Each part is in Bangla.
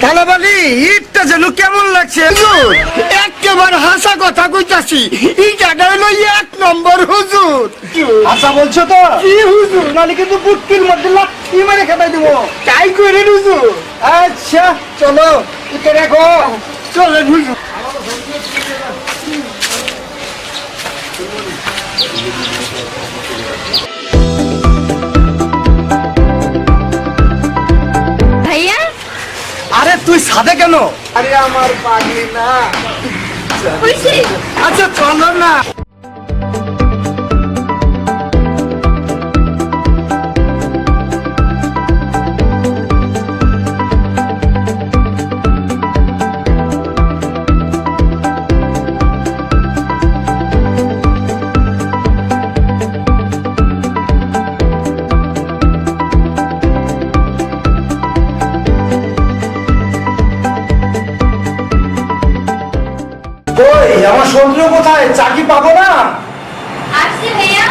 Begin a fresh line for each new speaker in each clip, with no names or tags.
কালাবালি ইটটা যেন কেমন লাগছে?
একেবারে হাসা কথা কইতাছি, এই জায়গা হলো 1 নম্বর হুজুর।
আচ্ছা বলছো তো?
কি হুজুর?
নালে কিন্তু বুটকির মধ্যে লাঠি মেরে খেপাই দেবো।
তাই করে হুজুর।
আচ্ছা চলো ইটে রাখো।
চলেন হুজুর।
ভাইয়া,
আরে তুই সাদে কেন?
আরে আমার পাগলি না।
হইছে?
আচ্ছা চলো না। কই আমার সন্ধ্যে কোথায়? চাকি পাবো না?
আসছে ভাইয়া।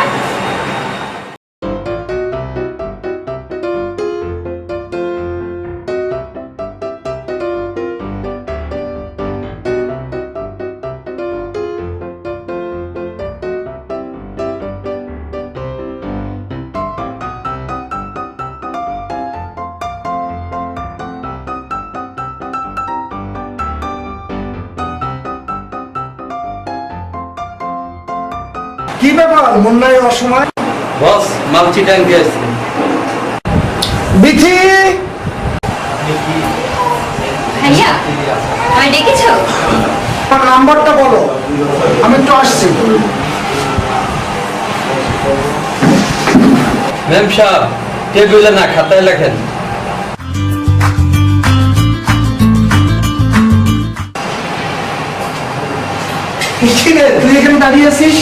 কি ব্যাপার মুন্নাই অসময়?
বস মাল চিটাং দিয়েছে।
বিথি
ভাইয়া, আমায় ডেকেছো?
আমার নাম্বারটা বলো, আমি একটু আসছি।
ম্যাম সাহেব টেবিলে না খাতায় লেখেন।
কি রে, তুই এখানে দাঁড়িয়ে আছিস?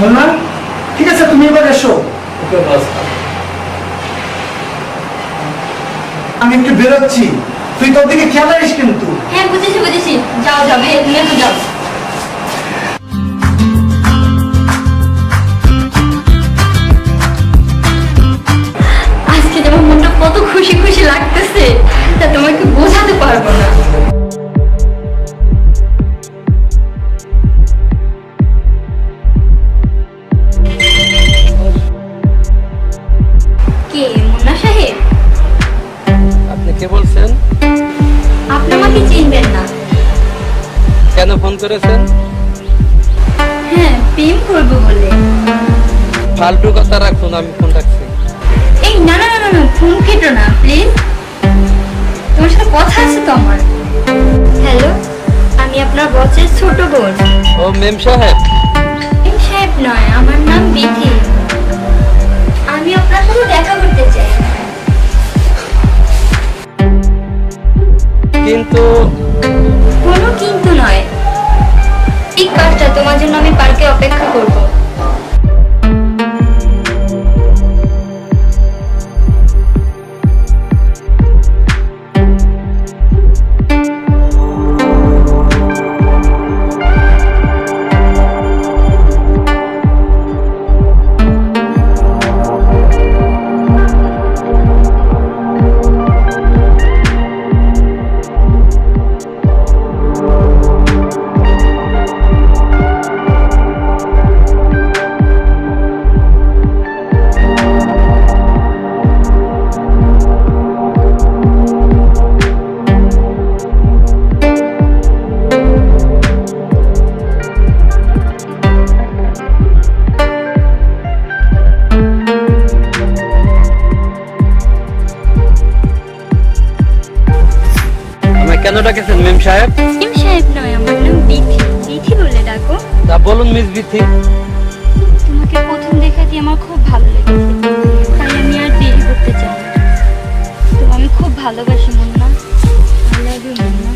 মুন্না ঠিক আছে, তুমি এবার এসো।
ওকে বস।
আমি একটু বেরোচ্ছি, তুই তোর দিকে খেয়াল রাখিস কিন্তু।
হ্যাঁ বুঝেছি বুঝেছি, যাও যাও ভাইয়া, তুমি এখন যাও। আজকে তোমার মনটা কত খুশি খুশি লাগতেছে, তা তোমাকে বোঝাতে পারবো না। কে মুন্না সাহেব?
আপনি কে বলছেন?
আপনি আমাকে চিনবেন না?
কেন ফোন করেছেন?
হ্যাঁ, প্রেম করবো বলে।
ফালতু কথা রাখুন, আমি ফোন রাখছি।
এই না না না না না, ফোন কেটো না প্লিজ, তোমার সাথে কথা আছে তো আমার। হ্যালো, আমি আপনার বসের ছোট বোন।
ও ম্যাম সাহেব,
এই সাহেব নয়, আমার নাম বিথি। আমি আপনার সাথে দেখা করতে চাই।
কিন্তু
কোনো কিন্তু নয়, ঠিক 5টা তোমার জন্য আমি পার্কে অপেক্ষা করব।
আমায় কেন ডাকেছেন ম্যাম সাহেব?
প্রেম সাহেব নয়, আমার নাম বিথি। বিথি বলে ডাকো।
তা বলুন মিস বিথি।
তোমাকে প্রথম দেখাতে আমার খুব ভালো লেগেছে, তাই আমি আর দেরি করতে চাই না। তো আমি খুব ভালোবাসি Munna, I love you Munna.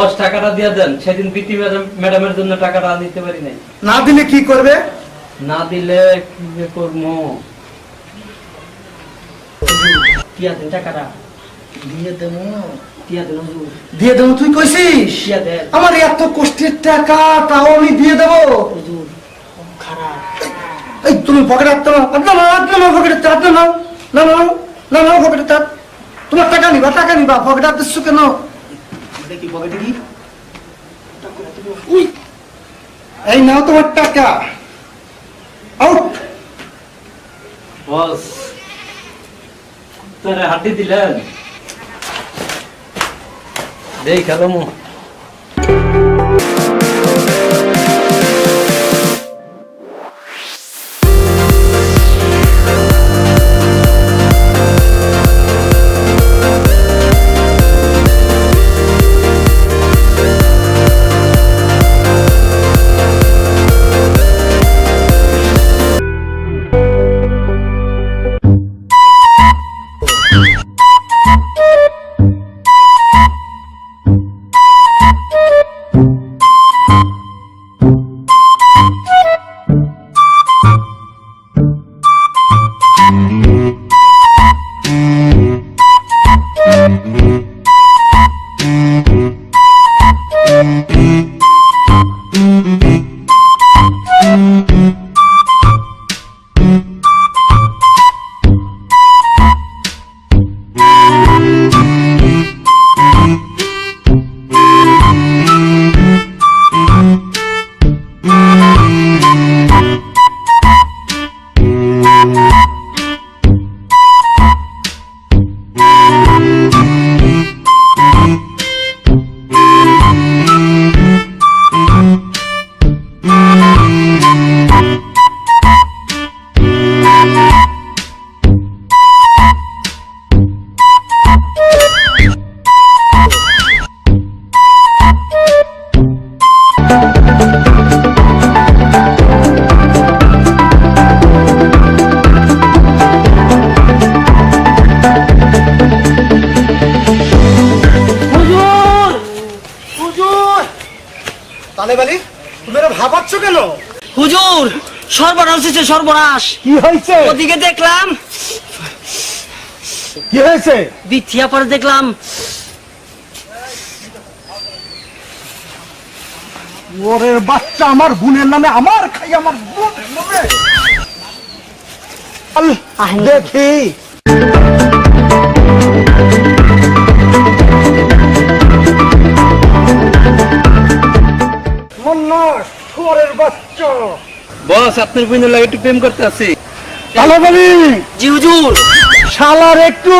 Boss টাকাটা দিয়ে দেন, সেদিন প্রীতি ম্যাডামের জন্য টাকাটা দিতে পারি নাই।
না দিলে কি করবে?
না দিলে কি যে করবো?
টিয়া দেন টাকাটা দিয়ে দেবো, টিয়া দেন হুজুর,
দিয়ে দেবো তুই কইছিস?
টিয়া দেন
আমার এত কষ্টের টাকা, তাও আমি দিয়ে দেবো?
হুজুর, খারাপ।
এই তুমি পকেটে হাত নাও, পকেটে হাত নাও, নাও পকেটে হাত। তোমার টাকা নিবা পকেটে হাত দিচ্ছ কেন?
দেখি পকেটে কি
উই, এই নাও তোমার টাকা। আউট।
বস তোরা হাতি দিলেন, দেই খেলো মো।
তালে বালি, তুমি এরা ভাবাচ্ছ কেন?
হুজুর, সর্বনাশ হয়েছে, সর্বনাশ।
কি হয়েছে?
ওদিকে দেখলাম,
কি হয়েছে?
বিথিয়া পরে দেখলাম
ওরে বাচ্চা, আমার বোনের নামে আমার খাই, আমার বোনের নামে। দেখি বাচ্চা।
বস আপনার বোনের লাগে একটু প্রেম করতে আছি।
তালে বালি,
জি হুজুর।
শালার একটু